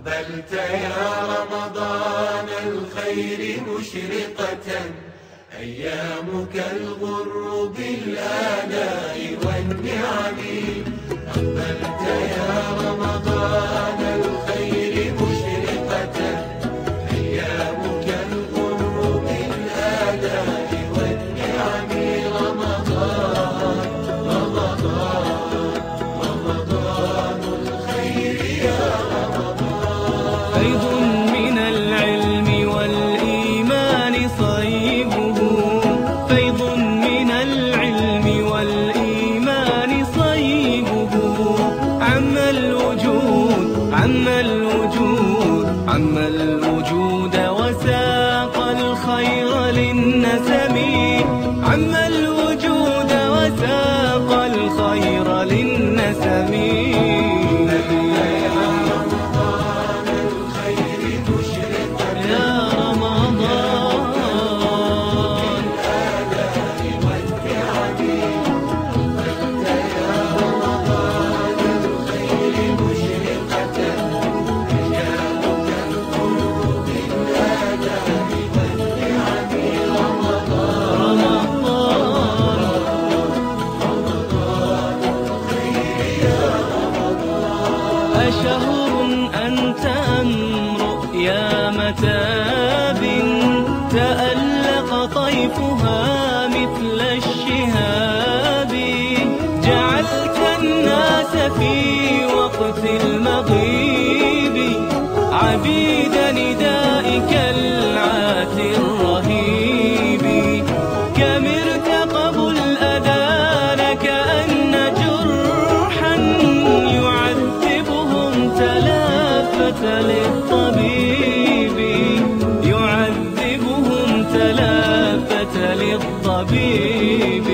أقبلت يا رمضان الخير مشرقة، أيامك الغر بالآلاء والنعم. أقبلت يا رمضان الخير مشرقة، أيامك الغر بالآلاء والنعم. رمضان رمضان رمضان الخير يا رمضان. فيض من العلم والإيمان صيبه، فيض من العلم والإيمان صيبه، عم الوجود عم الوجود عم الوجود وساق الخير للنسم، عم الوجود وساق الخير للنسم. أشهر أنت أم رؤيا متاب، تألق طيفها مثل الشهاب، جعلت الناس في وقت المغيب عبيد ندائك العاتي الرهيب، كم ارتقبوا الأذان كأن جرحا يعذبهم تلافة للطبيب، يعذبهم تلافة للطبيب.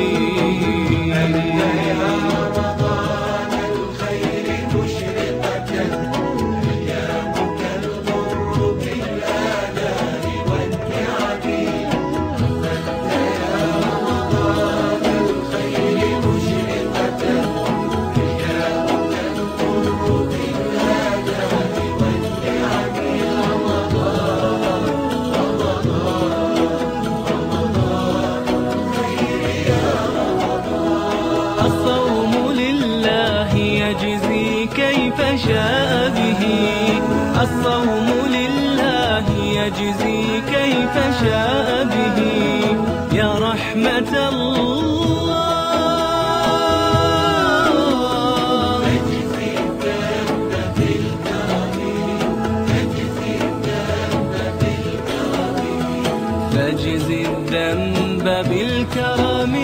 الصوم لله يجزي كيف شاء به، الصوم لله يجزي كيف شاء به، يا رحمة الله فاجزي الذنب بالكرم.